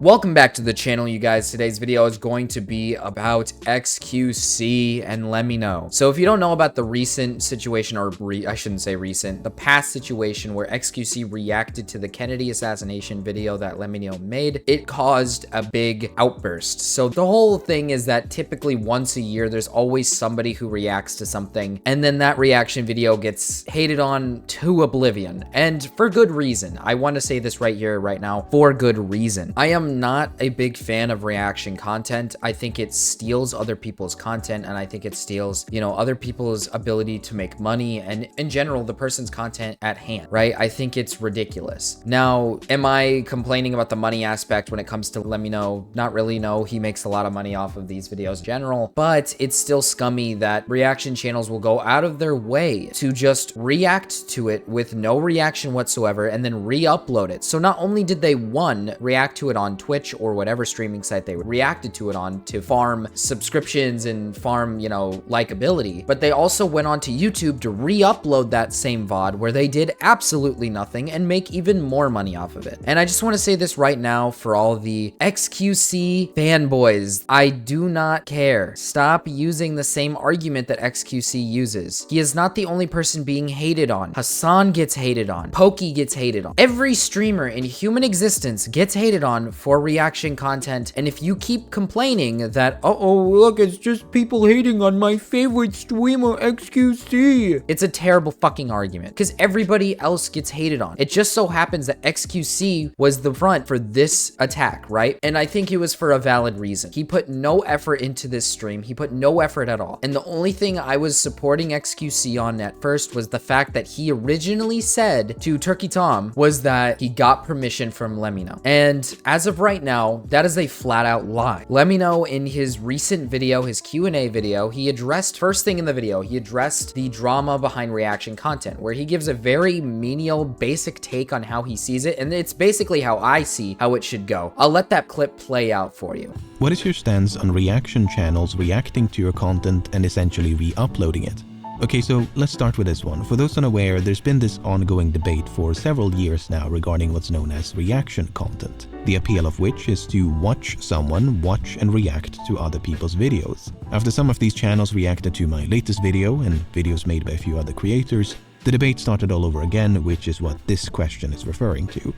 Welcome back to the channel, you guys. Today's video is going to be about XQC and Lemino. So if you don't know about the recent situation, or I shouldn't say recent, the past situation where XQC reacted to the Kennedy assassination video that Lemino made, it caused a big outburst. So the whole thing is that typically once a year, there's always somebody who reacts to something, and then that reaction video gets hated on to oblivion, and for good reason. I want to say this right here, right now, for good reason. I am not a big fan of reaction content. I think it steals other people's content, and I think it steals, other people's ability to make money, and in general, the person's content at hand, right? I think it's ridiculous. Now, am I complaining about the money aspect when it comes to Lemino? Not really, no. He makes a lot of money off of these videos in general, but it's still scummy that reaction channels will go out of their way to just react to it with no reaction whatsoever and then re-upload it. So not only did they, one, react to it on Twitch or whatever streaming site they reacted to it on to farm subscriptions and farm, likability, but they also went on to YouTube to re-upload that same VOD where they did absolutely nothing and make even more money off of it. And I just want to say this right now for all the XQC fanboys, I do not care. Stop using the same argument that XQC uses. He is not the only person being hated on. Hasan gets hated on. Pokey gets hated on. Every streamer in human existence gets hated on for reaction content, and if you keep complaining that, oh look, it's just people hating on my favorite streamer XQC, it's a terrible fucking argument because everybody else gets hated on. It just so happens that XQC was the front for this attack, right? And I think it was for a valid reason. He put no effort into this stream. He put no effort at all. And the only thing I was supporting XQC on at first was the fact that he originally said to Turkey Tom was that he got permission from Lemino. And as of right now, that is a flat out lie. Lemino, in his recent video, his Q&A video, he addressed, first thing in the video, he addressed the drama behind reaction content, where he gives a very menial, basic take on how he sees it, and it's basically how I see how it should go. I'll let that clip play out for you. What is your stance on reaction channels reacting to your content and essentially re-uploading it? Okay, so let's start with this one. For those unaware, there's been this ongoing debate for several years now regarding what's known as reaction content, the appeal of which is to watch someone watch and react to other people's videos. After some of these channels reacted to my latest video and videos made by a few other creators, the debate started all over again, which is what this question is referring to.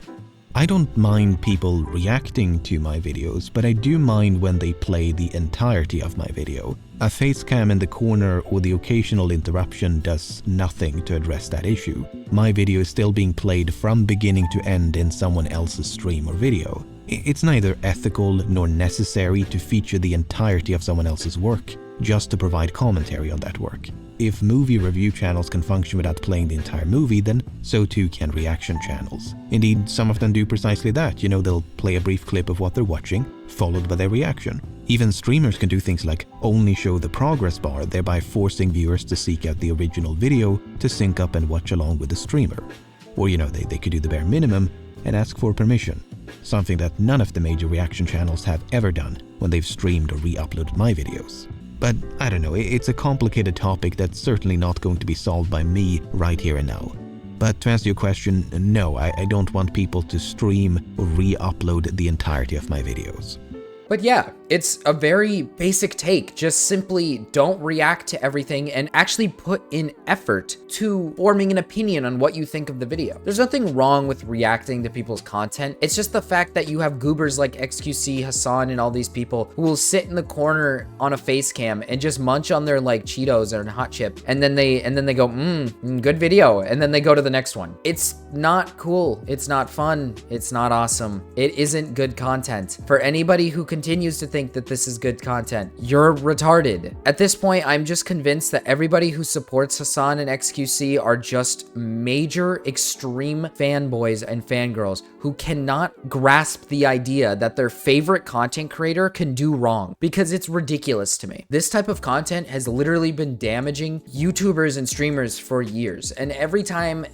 I don't mind people reacting to my videos, but I do mind when they play the entirety of my video. A face cam in the corner or the occasional interruption does nothing to address that issue. My video is still being played from beginning to end in someone else's stream or video. It's neither ethical nor necessary to feature the entirety of someone else's work, just to provide commentary on that work. If movie review channels can function without playing the entire movie, then so too can reaction channels. Indeed, some of them do precisely that. They'll play a brief clip of what they're watching, followed by their reaction. Even streamers can do things like only show the progress bar, thereby forcing viewers to seek out the original video to sync up and watch along with the streamer. Or, they could do the bare minimum and ask for permission, something that none of the major reaction channels have ever done when they've streamed or re-uploaded my videos. But I don't know, it's a complicated topic that's certainly not going to be solved by me right here and now. But to answer your question, no, I don't want people to stream or re-upload the entirety of my videos. But yeah, it's a very basic take. Just simply don't react to everything and actually put in effort to forming an opinion on what you think of the video. There's nothing wrong with reacting to people's content. It's just the fact that you have goobers like XQC, Hasan, and all these people who will sit in the corner on a face cam and just munch on their Cheetos or hot chip, and then they go, good video, and then they go to the next one. It's not cool. It's not fun. It's not awesome. It isn't good content. For anybody who continues to think that this is good content, you're retarded. At this point, I'm just convinced that everybody who supports Hasan and XQC are just major extreme fanboys and fangirls who cannot grasp the idea that their favorite content creator can do wrong, because it's ridiculous to me. This type of content has literally been damaging YouTubers and streamers for years, and every time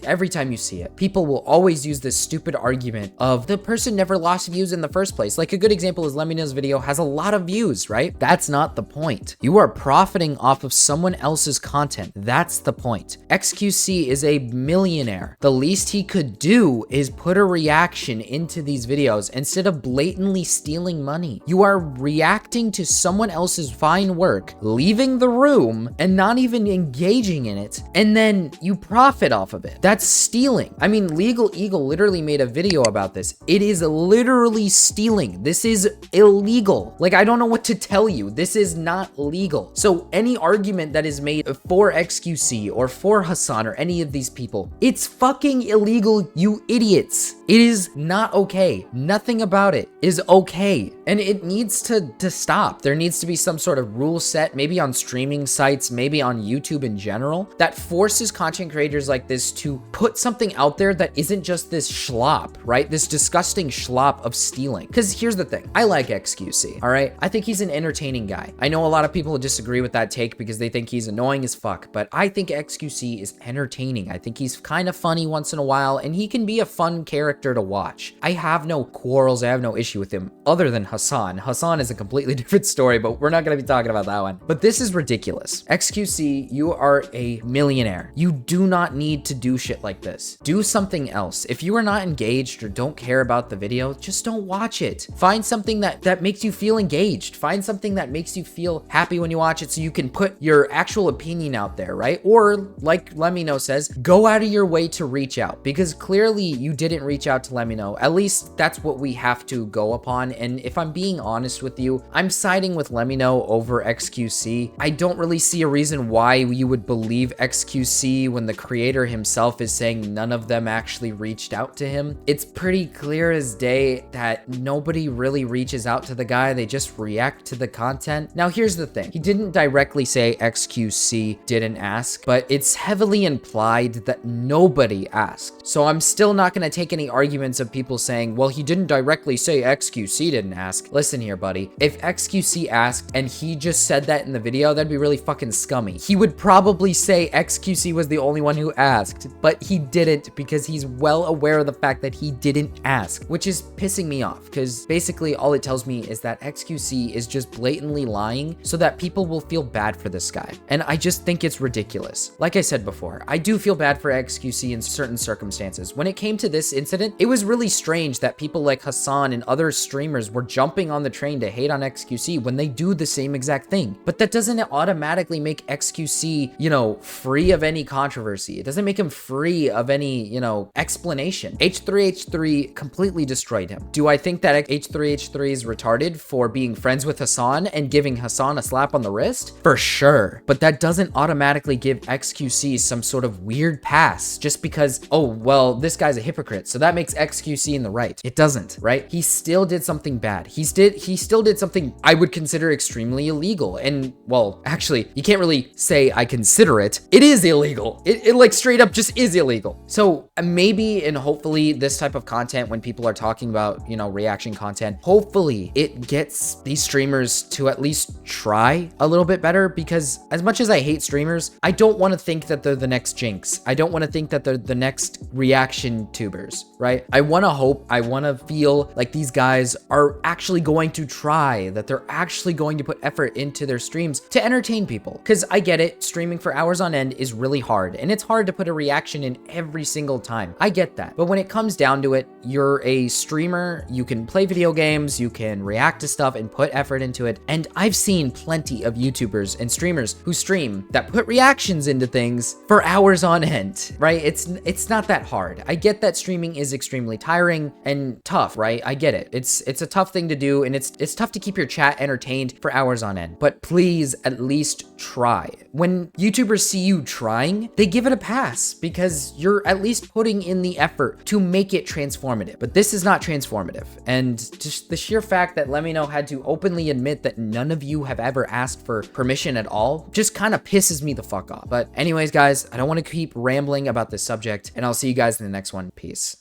you see it, people will always use this stupid argument of the person never lost views in the first place. Like, a good example is Lemino's video has a lot of views, right? That's not the point. You are profiting off of someone else's content. That's the point. XQC is a millionaire. The least he could do is put a reaction into these videos instead of blatantly stealing money. You are reacting to someone else's fine work, leaving the room and not even engaging in it, and then you profit off of it. That's stealing. I mean, Legal Eagle literally made a video about this. It is literally stealing. This is illegal. Like, I don't know what to tell you. This is not legal. So any argument that is made for XQC or for Hasan or any of these people, it's fucking illegal, you idiots. It is not okay. Nothing about it is okay. And it needs to stop. There needs to be some sort of rule set, maybe on streaming sites, maybe on YouTube in general, that forces content creators like this to put something out there that isn't just this schlop, right? This disgusting schlop of stealing. Because here's the thing. I like XQC, all right? I think he's an entertaining guy. I know a lot of people disagree with that take because they think he's annoying as fuck, but I think XQC is entertaining. I think he's kind of funny once in a while, and he can be a fun character to watch. I have no quarrels. I have no issue with him other than Hasan. Hasan is a completely different story, but we're not going to be talking about that one. But this is ridiculous. XQC, you are a millionaire. You do not need to do shit like this. Do something else. If you are not engaged or don't care about the video, just don't watch it. Find something that makes you feel engaged. Find something that makes you feel happy when you watch it so you can put your actual opinion out there, right? Or like Lemino says, go out of your way to reach out, because clearly you didn't reach out to Lemino. At least that's what we have to go upon. And if I'm being honest with you, I'm siding with Lemino over XQC. I don't really see a reason why you would believe XQC when the creator himself is saying none of them actually reached out to him. It's pretty clear as day that nobody really reaches out to the guy. They just react to the content. Now, here's the thing. He didn't directly say XQC didn't ask, but it's heavily implied that nobody asked. So I'm still not going to take any arguments of people saying, well, he didn't directly say XQC didn't ask. Listen here, buddy. If XQC asked and he just said that in the video, that'd be really fucking scummy. He would probably say XQC was the only one who asked, but he didn't because he's well aware of the fact that he didn't ask, which is pissing me off because basically all it tells me is that XQC is just blatantly lying so that people will feel bad for this guy. And I just think it's ridiculous. Like I said before, I do feel bad for XQC in certain circumstances. When it came to this incident, it was really strange that people like Hasan and other streamers were jumping on the train to hate on XQC when they do the same exact thing. But that doesn't automatically make XQC, you know, free of any controversy. It doesn't make him free of any, you know, explanation. H3H3 completely destroyed him. Do I think that H3H3 is retarded for being friends with Hasan and giving Hasan a slap on the wrist? For sure. But that doesn't automatically give XQC some sort of weird pass just because, oh, well, this guy's a hypocrite, so that makes XQC in the right. It doesn't, right? He still did something bad. He still did something I would consider extremely illegal. And, well, actually, you can't really say I consider it. It is illegal. It like straight up just is illegal. So maybe and hopefully this type of content, when people are talking about, you know, reaction content, hopefully it gets these streamers to at least try a little bit better, because as much as I hate streamers, I don't want to think that they're the next Jinx. I don't want to think that they're the next reaction tubers, right? I want to hope, I want to feel like these guys are actually going to try, that they're actually going to put effort into their streams to entertain people. Because I get it, streaming for hours on end is really hard, and it's hard to put a reaction in every single time. I get that. But when it comes down to it, you're a streamer, you can play video games, you can react to stuff and put effort into it. And I've seen plenty of YouTubers and streamers who stream that put reactions into things for hours on end, right? It's not that hard. I get that streaming is extremely tiring and tough, right? I get it. It's a tough thing to do, and it's tough to keep your chat entertained for hours on end. But please at least try. When YouTubers see you trying, they give it a pass because you're at least putting in the effort to make it transformative. But this is not transformative. And just the sheer fact that Lemino had to openly admit that none of you have ever asked for permission at all just kind of pisses me the fuck off. But anyways, guys, I don't want to keep rambling about this subject, and I'll see you guys in the next one. Peace.